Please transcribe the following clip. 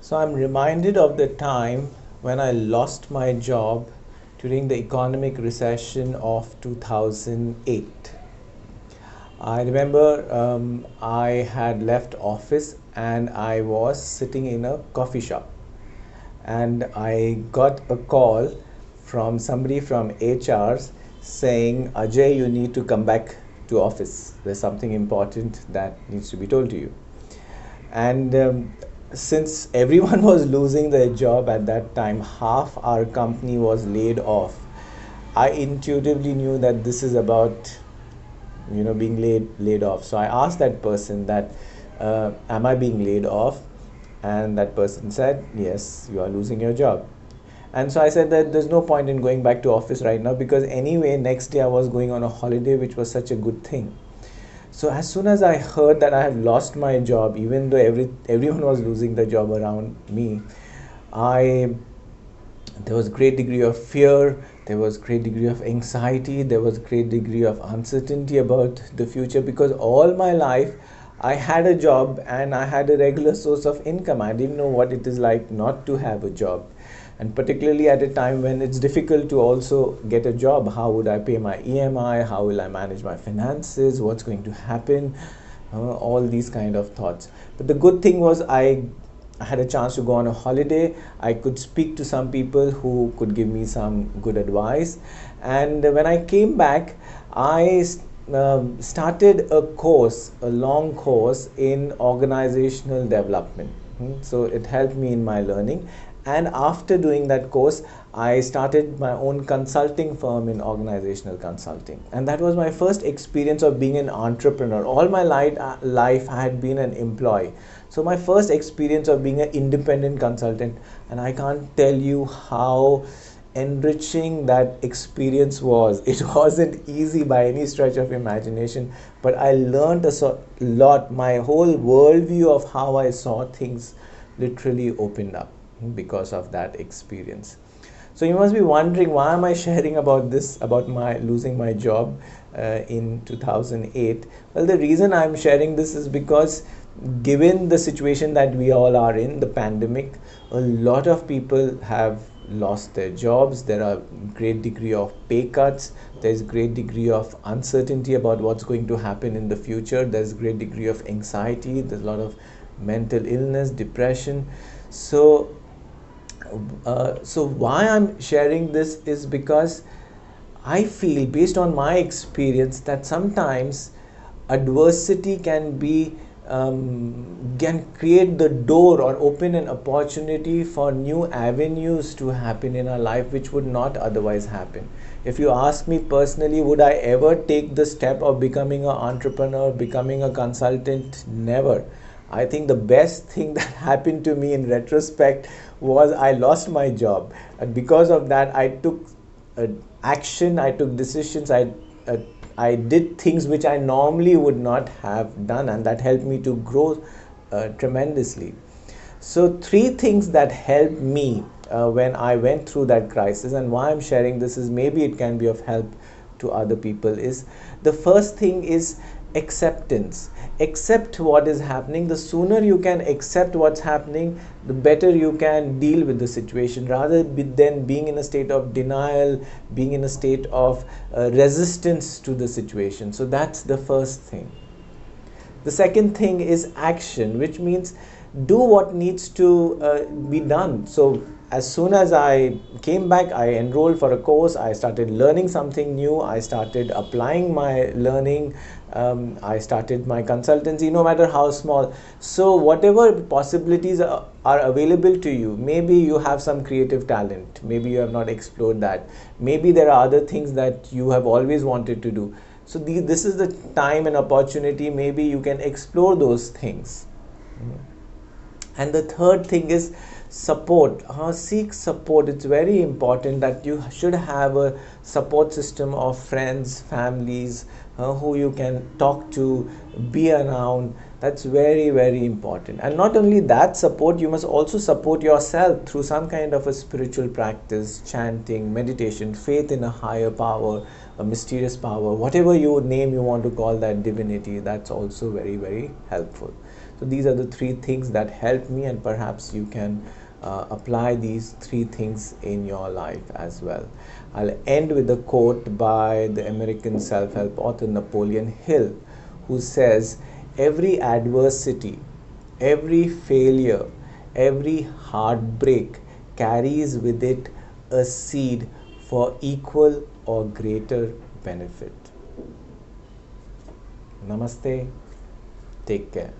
So I'm reminded of the time when I lost my job during the economic recession of 2008. I remember I had left office and I was sitting in a coffee shop, and I got a call from somebody from HRs saying, Ajay, you need to come back to office. There's something important that needs to be told to you. And since everyone was losing their job at that time, half our company was laid off. I intuitively knew that this is about being laid off. So I asked that person that, am I being laid off? And that person said, yes, you are losing your job. And so I said that there's no point in going back to office right now, because anyway next day I was going on a holiday, which was such a good thing. So as soon as I heard that I have lost my job, even though everyone was losing their job around me, there was great degree of fear, there was great degree of anxiety, there was great degree of uncertainty about the future, because all my life I had a job and I had a regular source of income. I didn't know what it is like not to have a job, and particularly at a time when it's difficult to also get a job. How would I pay my EMI? How will I manage my finances? What's going to happen? All these kind of thoughts. But the good thing was I had a chance to go on a holiday. I could speak to some people who could give me some good advice, and when I came back, I started a long course in organizational development. So it helped me in my learning, and after doing that course I started my own consulting firm in organizational consulting, and that was my first experience of being an entrepreneur. All my life I had been an employee, so my first experience of being an independent consultant, and I can't tell you how enriching that experience was. It wasn't easy by any stretch of imagination, but I learned a lot. My whole worldview of how I saw things literally opened up because of that experience. So you must be wondering, why am I sharing about this, about my losing my job in 2008? Well, the reason I'm sharing this is because, given the situation that we all are in, the pandemic, a lot of people have lost their jobs. There are great degree of pay cuts, there's great degree of uncertainty about what's going to happen in the future, there's great degree of anxiety, there's a lot of mental illness, depression. So why I'm sharing this is because I feel, based on my experience, that sometimes adversity can create the door or open an opportunity for new avenues to happen in our life, which would not otherwise happen. If you ask me personally, would I ever take the step of becoming an entrepreneur, becoming a consultant? Never. I think the best thing that happened to me in retrospect was I lost my job, and because of that I took action, I took decisions, I did things which I normally would not have done, and that helped me to grow tremendously. So 3 things that helped me when I went through that crisis, and why I'm sharing this is maybe it can be of help to other people, is the first thing is acceptance. Accept what is happening. The sooner you can accept what's happening, the better you can deal with the situation, rather than being in a state of denial, being in a state of resistance to the situation. So that's the first thing. The second thing is action, which means do what needs to be done. So as soon as I came back, I enrolled for a course, I started learning something new, I started applying my learning, I started my consultancy, no matter how small. So whatever possibilities are available to you, maybe you have some creative talent, maybe you have not explored that, maybe there are other things that you have always wanted to do. So this is the time and opportunity, maybe you can explore those things. And the third thing is support. Seek support. It's very important that you should have a support system of friends, families, who you can talk to, be around. That's very, very important. And not only that support, you must also support yourself through some kind of a spiritual practice, chanting, meditation, faith in a higher power, a mysterious power, whatever you name you want to call that divinity, that's also very, very helpful. So these are the three things that help me, and perhaps you can apply these three things in your life as well. I'll end with a quote by the American self-help author Napoleon Hill, who says, every adversity, every failure, every heartbreak carries with it a seed for equal or greater benefit. Namaste. Take care.